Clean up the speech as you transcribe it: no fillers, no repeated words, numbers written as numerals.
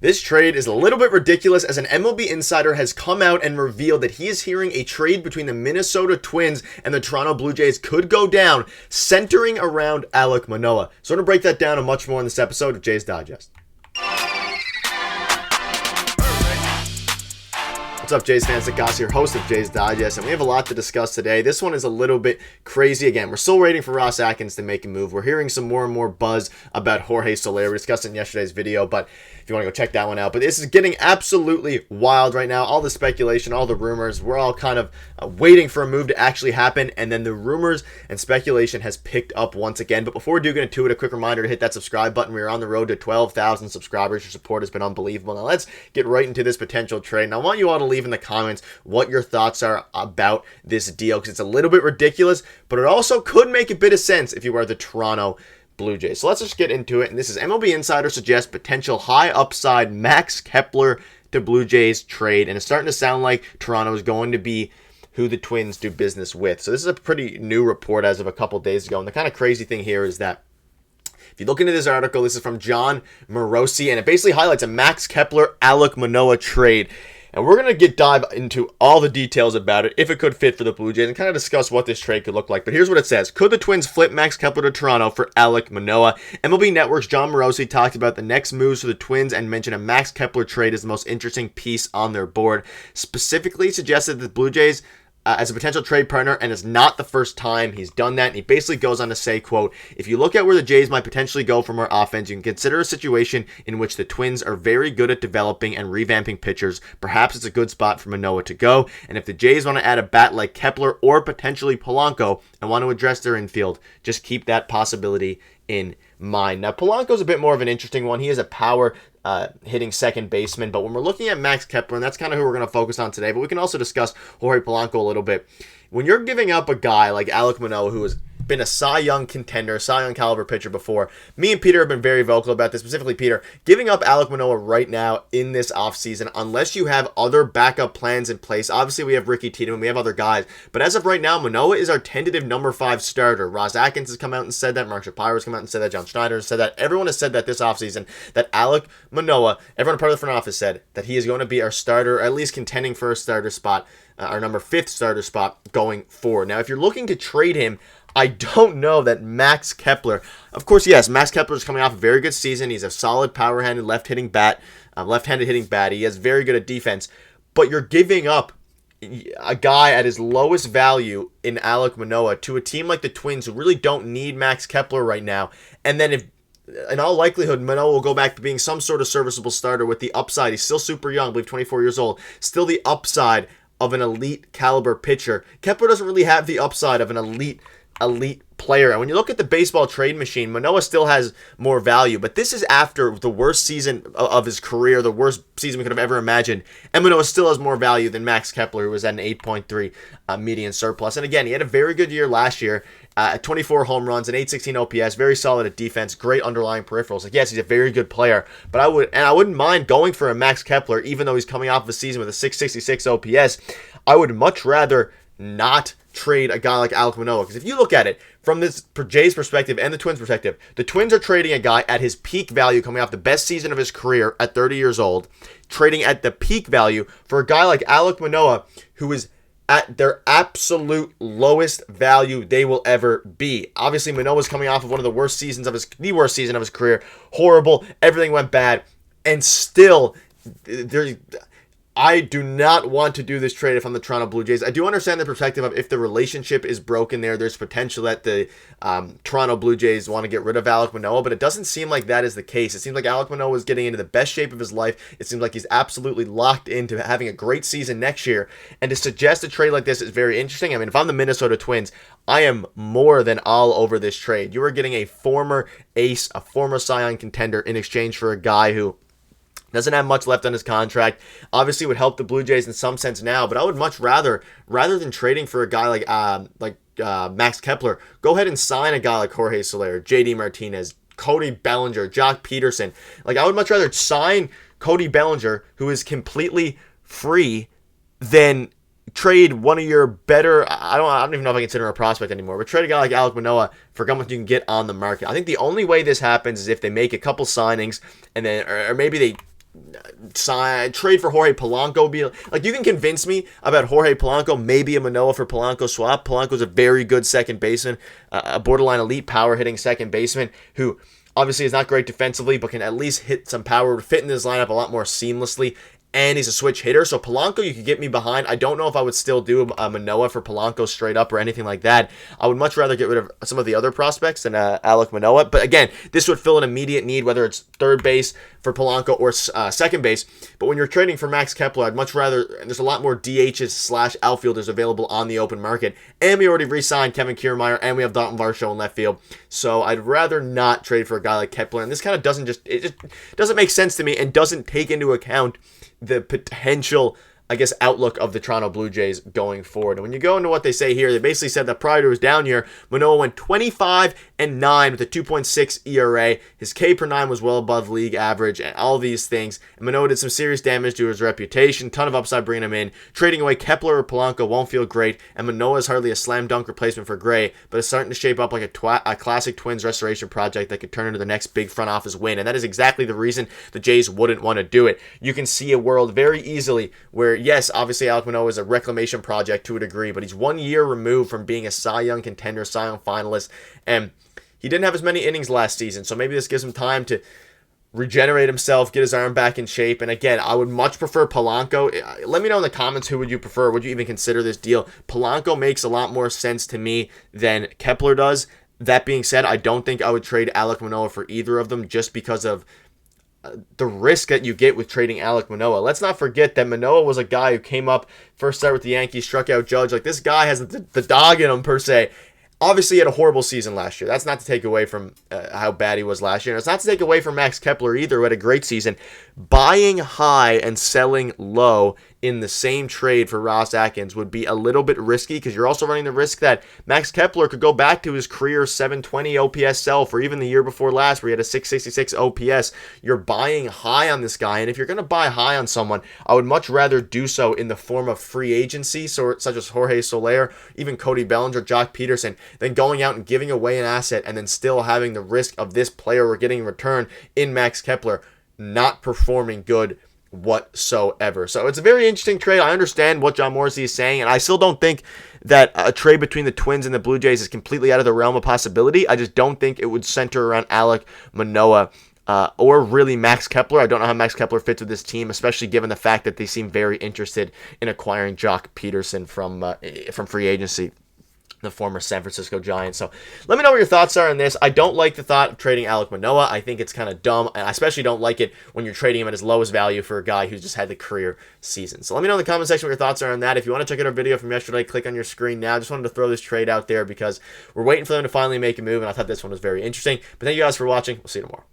This trade is a little bit ridiculous as an MLB insider has come out and revealed that he is hearing a trade between the Minnesota Twins and the Toronto Blue Jays could go down, centering around Alek Manoah. So I'm going to break that down and much more in this episode of Jays Digest. What's up, Jays fans? It's Gosse, your host of Jays Digest, and we have a lot to discuss today. This one is a little bit crazy. Again, we're still waiting for Ross Atkins to make a move. We're hearing some more and more buzz about Jorge Soler. We discussed it in yesterday's video, but if you want to go check that one out. But this is getting absolutely wild right now. All the speculation, all the rumors, we're all kind of waiting for a move to actually happen, and then the rumors and speculation has picked up once again. But before we do get into it, a quick reminder to hit that subscribe button. We are on the road to 12,000 subscribers. Your support has been unbelievable. Now let's get right into this potential trade. And I want you all to leave in the comments what your thoughts are about this deal, because it's a little bit ridiculous, but it also could make a bit of sense if you are the Toronto Blue Jays. So let's just get into it. And this is MLB Insider suggests potential high upside Max Kepler to Blue Jays trade, and it's starting to sound like Toronto is going to be who the Twins do business with. So this is a pretty new report as of a couple days ago, and the kind of crazy thing here is that if you look into this article, this is from John Morosi, and it basically highlights a Max Kepler Alek Manoah trade. And we're going to dive into all the details about it, if it could fit for the Blue Jays, and kind of discuss what this trade could look like. But here's what it says. Could the Twins flip Max Kepler to Toronto for Alek Manoah? MLB Network's John Morosi talked about the next moves for the Twins and mentioned a Max Kepler trade is the most interesting piece on their board. Specifically suggested that the Blue Jays as a potential trade partner, and it's not the first time he's done that. And he basically goes on to say, quote, if you look at where the Jays might potentially go from our offense, you can consider a situation in which the Twins are very good at developing and revamping pitchers. Perhaps it's a good spot for Manoah to go. And if the Jays want to add a bat like Kepler or potentially Polanco and want to address their infield, just keep that possibility in mind. Now, Polanco's a bit more of an interesting one. He is a power hitting second baseman, but when we're looking at Max Kepler, and that's kind of who we're going to focus on today, but we can also discuss Jorge Polanco a little bit. When you're giving up a guy like Alek Manoah, who has been a Cy Young contender, Cy Young caliber pitcher before, me and Peter have been very vocal about this, specifically Peter, giving up Alek Manoah right now in this offseason, unless you have other backup plans in place. Obviously, we have Ricky Tiedemann, we have other guys, but as of right now, Manoah is our tentative number 5 starter. Ross Atkins has come out and said that, Mark Shapiro has come out and said that, John Schneider has said that, everyone has said that this offseason, that Alek Manoah, everyone part of the front office said that he is going to be our starter, or at least contending for a starter spot, our number 5th starter spot going forward. Now, if you're looking to trade him, I don't know that Max Kepler, of course, yes, Max Kepler is coming off a very good season. He's a solid power-handed left-handed hitting bat. He is very good at defense, but you're giving up a guy at his lowest value in Alek Manoah to a team like the Twins who really don't need Max Kepler right now. And then if, in all likelihood, Manoah will go back to being some sort of serviceable starter with the upside. He's still super young, I believe 24 years old, still the upside of an elite caliber pitcher. Kepler doesn't really have the upside of an elite player. And when you look at the baseball trade machine, Manoah still has more value, but this is after the worst season of his career, the worst season we could have ever imagined, and Manoah still has more value than Max Kepler, who was at an 8.3 median surplus. And again, he had a very good year last year, 24 home runs, an 816 OPS, very solid at defense, great underlying peripherals. Like, yes, he's a very good player, but I wouldn't mind going for a Max Kepler, even though he's coming off of a season with a 666 OPS. I would much rather not trade a guy like Alek Manoah, because if you look at it from this Jays perspective and the Twins perspective, the Twins are trading a guy at his peak value, coming off the best season of his career at 30 years old, trading at the peak value for a guy like Alek Manoah, who is at their absolute lowest value they will ever be. Obviously, Manoah's coming off of one of the worst season of his career, horrible, everything went bad, and still I do not want to do this trade if I'm the Toronto Blue Jays. I do understand the perspective of if the relationship is broken there's potential that the Toronto Blue Jays want to get rid of Alek Manoah, but it doesn't seem like that is the case. It seems like Alek Manoah is getting into the best shape of his life. It seems like he's absolutely locked into having a great season next year, and to suggest a trade like this is very interesting. I mean, if I'm the Minnesota Twins, I am more than all over this trade. You are getting a former ace, a former Cy Young contender in exchange for a guy who doesn't have much left on his contract. Obviously would help the Blue Jays in some sense now, but I would much rather than trading for a guy like Max Kepler, go ahead and sign a guy like Jorge Soler, JD Martinez, Cody Bellinger, Jock Peterson. Like, I would much rather sign Cody Bellinger, who is completely free, than trade one of your better, I don't even know if I consider him a prospect anymore, but trade a guy like Alek Manoah for how much you can get on the market. I think the only way this happens is if they make a couple signings, and then, or maybe they, trade for Jorge Polanco would be like, you can convince me about Jorge Polanco, maybe a Manoah for Polanco swap. Polanco's a very good second baseman, a borderline elite power hitting second baseman who obviously is not great defensively, but can at least hit some power, would fit in this lineup a lot more seamlessly. And he's a switch hitter, so Polanco you could get me behind. I don't know if I would still do a Manoah for Polanco straight up or anything like that. I would much rather get rid of some of the other prospects than Alek Manoah. But again, this would fill an immediate need, whether it's third base for Polanco or second base. But when you're trading for Max Kepler, I'd much rather, and there's a lot more DHs / outfielders available on the open market. And we already re-signed Kevin Kiermaier, and we have Dalton Varsho in left field. So I'd rather not trade for a guy like Kepler. And this kind of just doesn't make sense to me and doesn't take into account the potential, I guess, outlook of the Toronto Blue Jays going forward. And when you go into what they say here, they basically said that prior to his down year, Manoah went 25-9 with a 2.6 ERA. His K per 9 was well above league average and all these things. And Manoah did some serious damage to his reputation, ton of upside bringing him in. Trading away Kepler or Polanco won't feel great, and Manoah is hardly a slam dunk replacement for Gray, but it's starting to shape up like a classic Twins restoration project that could turn into the next big front office win. And that is exactly the reason the Jays wouldn't want to do it. You can see a world very easily where, yes, obviously Alek Manoah is a reclamation project to a degree, but he's 1 year removed from being a Cy Young contender, Cy Young finalist, and he didn't have as many innings last season, so maybe this gives him time to regenerate himself, get his arm back in shape. And again, I would much prefer Polanco. Let me know in the comments who would you prefer. Would you even consider this deal? Polanco makes a lot more sense to me than Kepler does. That being said, I don't think I would trade Alek Manoah for either of them just because of the risk that you get with trading Alek Manoah. Let's not forget that Manoah was a guy who came up, first start with the Yankees, struck out Judge. Like, this guy has the dog in him, per se. Obviously, he had a horrible season last year. That's not to take away from how bad he was last year. And it's not to take away from Max Kepler either, who had a great season. Buying high and selling low in the same trade for Ross Atkins would be a little bit risky because you're also running the risk that Max Kepler could go back to his career 720 OPS self, or even the year before last where he had a 666 OPS. You're buying high on this guy, and if you're going to buy high on someone, I would much rather do so in the form of free agency, such as Jorge Soler, even Cody Bellinger, Jock Peterson, than going out and giving away an asset and then still having the risk of this player we're getting in return in Max Kepler not performing good whatsoever. So it's a very interesting trade. I understand what John Morrissey is saying, and I still don't think that a trade between the Twins and the Blue Jays is completely out of the realm of possibility. I just don't think it would center around Alek Manoah or really Max Kepler. I don't know how Max Kepler fits with this team, especially given the fact that they seem very interested in acquiring Jock Peterson from free agency, the former San Francisco Giants. So let me know what your thoughts are on this. I don't like the thought of trading Alek Manoah. I think it's kind of dumb, and I especially don't like it when you're trading him at his lowest value for a guy who's just had the career season. So let me know in the comment section what your thoughts are on that. If you want to check out our video from yesterday, click on your screen now. Just wanted to throw this trade out there because we're waiting for them to finally make a move, and I thought this one was very interesting. But thank you guys for watching. We'll see you tomorrow.